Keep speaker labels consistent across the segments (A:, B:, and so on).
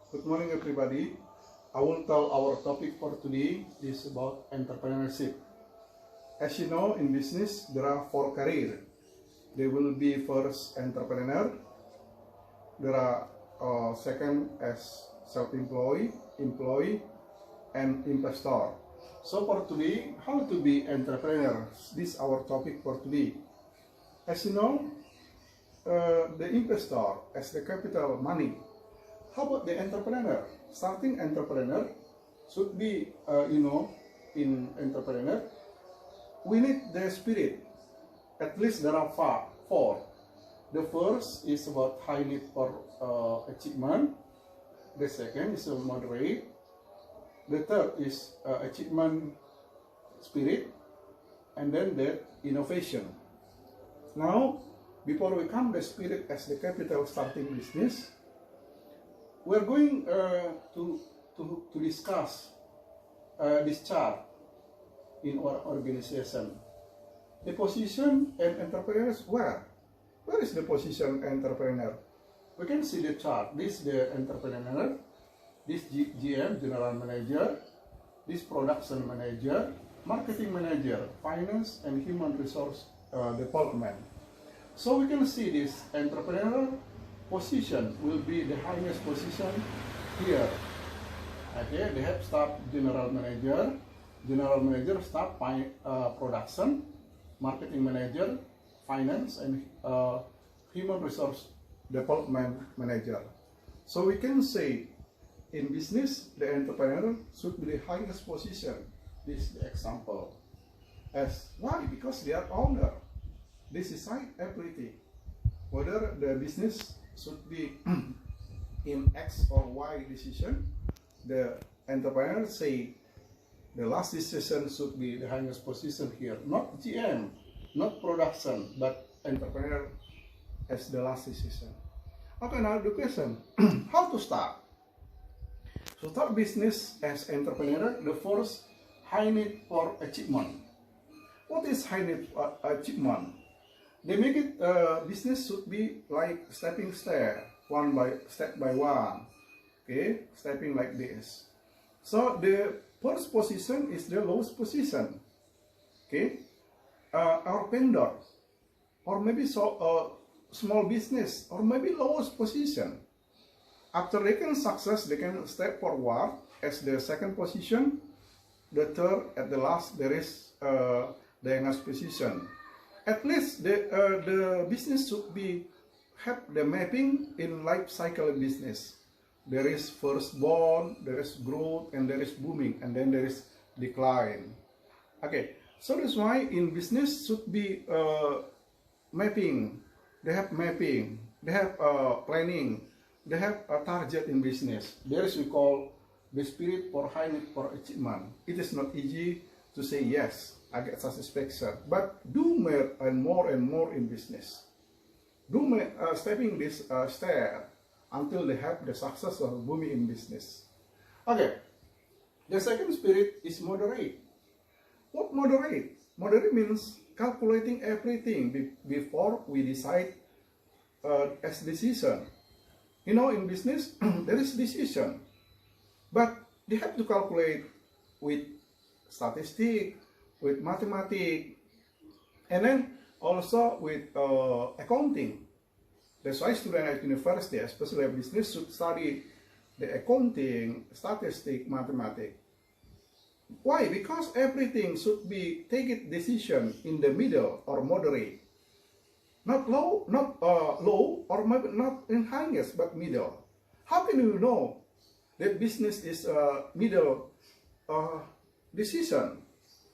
A: Good morning, everybody. I will tell our topic for today is about entrepreneurship. As you know, in business, there are 4 careers. There will be first entrepreneur. There are second as self-employed, employee, and investor. So for today, how to be entrepreneur? This is our topic for today. As you know, the investor as the capital money. How about the entrepreneur? Starting entrepreneur should be, in entrepreneur, we need the spirit. At least there are 4. The first is about high need for achievement. The second is a moderate. The third is achievement spirit. And then the innovation. Now, before we come the spirit as the capital starting business, we're going to discuss this chart in our organization. The position and entrepreneurs where? Where is the position entrepreneur? We can see the chart. This is the entrepreneur, this GM, general manager, this production manager, marketing manager, finance and human resource development. So we can see this entrepreneur position will be the highest position here. Okay, they have staff general manager, staff production, marketing manager, finance, and human resource development manager. So we can say in business, the entrepreneur should be the highest position. This is the example. As why? Because they are owner. They decide everything. Whether the business should be in X or Y decision, the entrepreneur say the last decision should be the highest position here. Not GM, not production, but entrepreneur as the last decision. Okay, now the question, how to start? To start business as entrepreneur, the first high need for achievement. What is high need for achievement? They make it business should be like stepping stair, step by one, okay, stepping like this. So the first position is the lowest position, okay. Our vendor, or maybe small business, or maybe lowest position. After they can success, they can step forward as the second position. The third, at the last, there is the next position. At least the business should have the mapping in life cycle business. There is firstborn, there is growth, and there is booming, and then there is decline. Okay, so that's why in business should be mapping. They have mapping, they have planning, they have a target in business. There is we call the spirit for high need for achievement. It is not easy to say yes, I get satisfaction, but do more and more in business. Do stepping this stair until they have the success of booming in business. Okay, the second spirit is moderate. What moderate? Moderate means calculating everything before we decide as decision. You know, in business there is decision, but they have to calculate with statistics, with mathematics, and then also with accounting. That's why students at university, especially at business, should study the accounting, statistics, mathematics. Why? Because everything should be taken decision in the middle or moderate. Not low, or maybe not in highest, but middle. How can you know that business is a middle decision?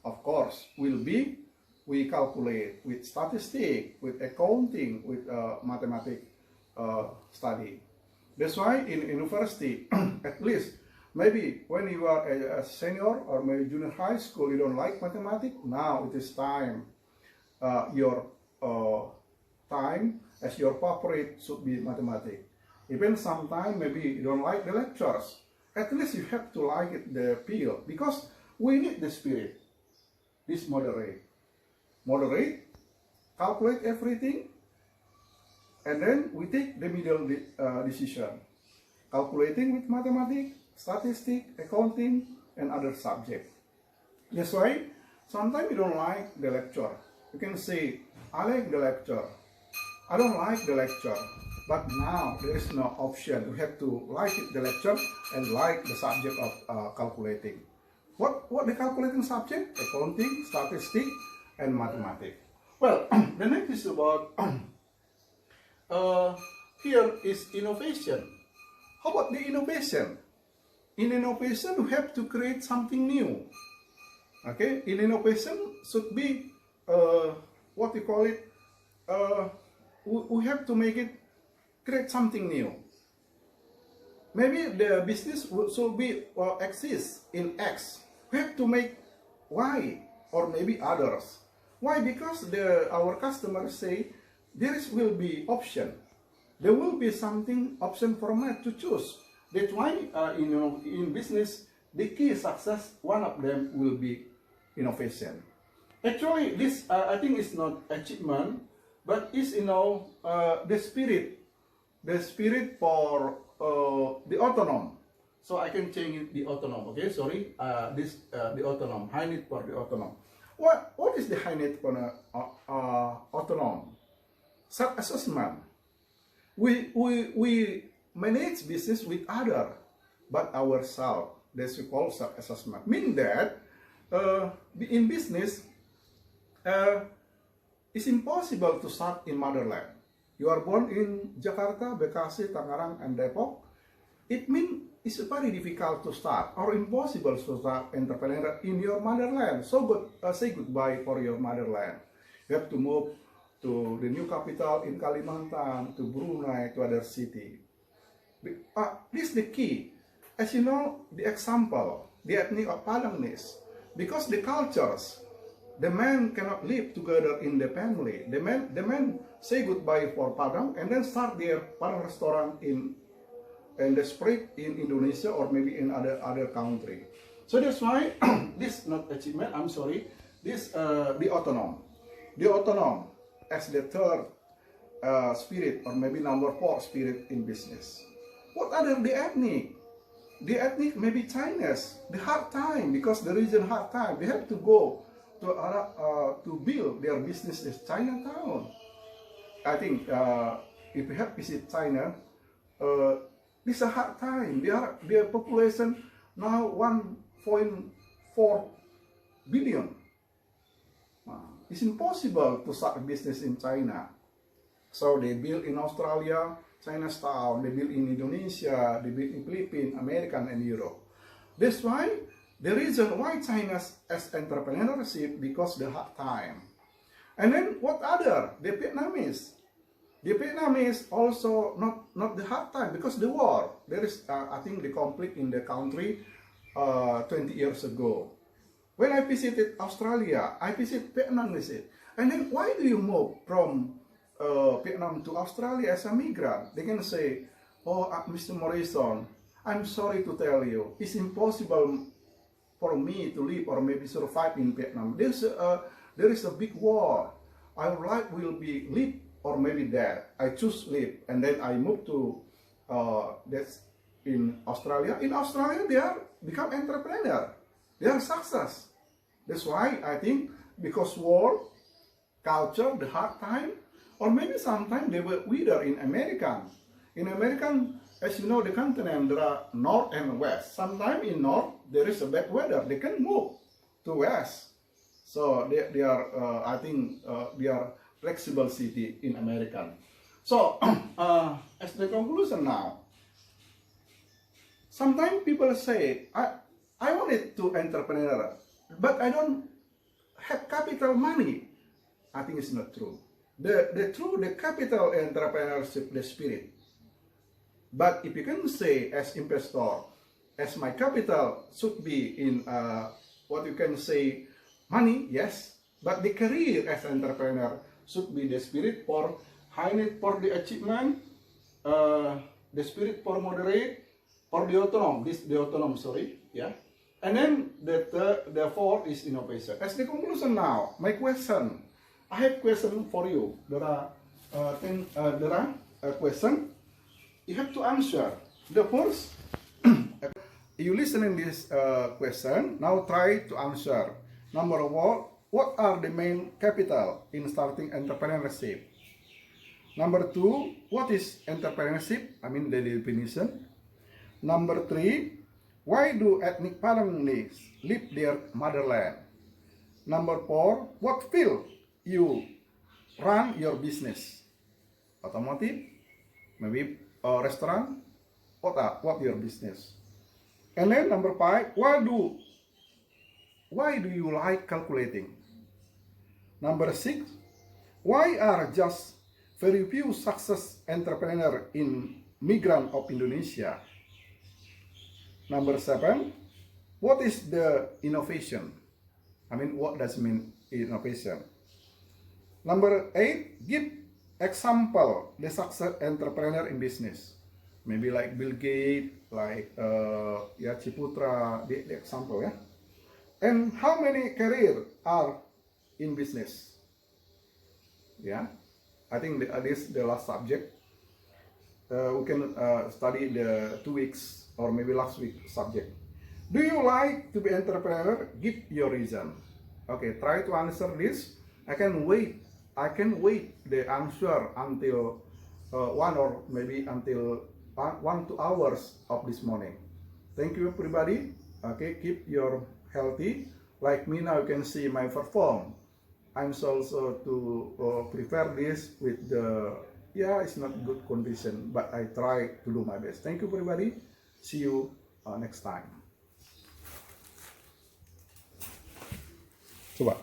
A: Of course, we calculate with statistics, with accounting, with mathematics study. That's why in university, at least, maybe when you are a senior or maybe junior high school, you don't like mathematics, now it is time. Your time as your favorite should be mathematics. Even sometimes maybe you don't like the lectures, at least you have to like it, the field, because we need the spirit. This moderate, calculate everything, and then we take the middle decision. calculating with mathematics, statistics, accounting, and other subjects. That's why sometimes you don't like the lecture. You can say, I like the lecture. I don't like the lecture. But now there is no option. You have to like the lecture and like the subject of calculating. What the calculating subject? Accounting, statistics, and mathematics. Well, the next is about here is innovation. How about the innovation? In innovation, you have to create something new. Okay, in innovation should be what we call it. We have to make it create something new. Maybe the business should be exist in X. We have to make Y or maybe others. Why? Because our customers say will be option. There will be something option format to choose. That's why in business the key success, one of them will be innovation. Actually, this I think is not achievement, but is the spirit for the autonom. So I can change it the autonom. Okay, sorry. The autonom. High need for the autonom. What is the high need for autonom? Self-assessment. We manage business with other, but ourselves. That's we call self-assessment. Meaning that in business, it's impossible to start in motherland. You are born in Jakarta, Bekasi, Tangerang, and Depok. It means it's very difficult to start or impossible to start entrepreneur in your motherland. So say goodbye for your motherland. You have to move to the new capital in Kalimantan, to Brunei, to other city. This is the key. As you know, the example, the ethnic of Padangnese, because the cultures, the men cannot live together in the family. The men say goodbye for Padang and then start their Padang restaurant in the spread in Indonesia or maybe in other country. So that's why this not achievement. I'm sorry. This the autonom as the third spirit or maybe number 4 spirit in business. What are the ethnic? The ethnic maybe Chinese. The hard time because the region hard time. They have to go to build their business in Chinatown. I think if you have visit China, this is a hard time. Their population now 1.4 billion. It's impossible to start a business in China. So they build in Australia, Chinatown, they build in Indonesia, they build in Philippines, American, and Europe. That's why the reason why China as entrepreneurship because the hard time. And then what other? The Vietnamese. The Vietnamese also not the hard time because the war. There is I think the conflict in the country 20 years ago. When I visited Australia, I visited Vietnam. And then why do you move from Vietnam to Australia as a migrant? They can say, oh, Mr. Morrison, I'm sorry to tell you, it's impossible for me to live or maybe survive in Vietnam. There is a big war. Our life will be live or maybe dead. I choose live, and then I move to that's in Australia. In Australia, they are become entrepreneur. They are success. That's why I think because war, culture, the hard time, or maybe sometimes they were wither in American. In American, as you know, the continent, there are north and west. Sometimes in north, there is a bad weather. They can move to west. So they are, I think, they are flexible city in American. So, as the conclusion now, sometimes people say, I wanted to entrepreneur, but I don't have capital money. I think it's not true. The capital entrepreneurship, the spirit. But if you can say as investor, as my capital should be in what you can say money, yes. But the career as entrepreneur should be the spirit for high need for the achievement, the spirit for moderate, for the autonom. The autonom, sorry, yeah. And then the fourth is innovation. As the conclusion now, my question. I have question for you. There are a question. You have to answer. The first, you listen in this question, now try to answer. Number one, what are the main capital in starting entrepreneurship? Number two, what is entrepreneurship? I mean the definition. Number three, why do ethnic Padangese leave their motherland? Number four, what field you run your business? Automotive, maybe a restaurant, what your business? And then number five, why do you like calculating? Number six, why are just very few success entrepreneur in migrant of Indonesia? Number seven, what is the innovation? I mean, what does it mean innovation? Number eight, give example the success entrepreneur in business. Maybe like Bill Gates, like Ciputra, the example, yeah. And how many career are in business? Yeah, I think this is the last subject. We can study the 2 weeks or maybe last week subject. Do you like to be entrepreneur? Give your reason. Okay, try to answer this. I can wait the answer until 1 or maybe until 1-2 hours of this morning. Thank you everybody. Okay, keep your healthy. Like me now, you can see my perform. I'm also to prepare this with the, it's not good condition, but I try to do my best. Thank you everybody. See you next time. Coba.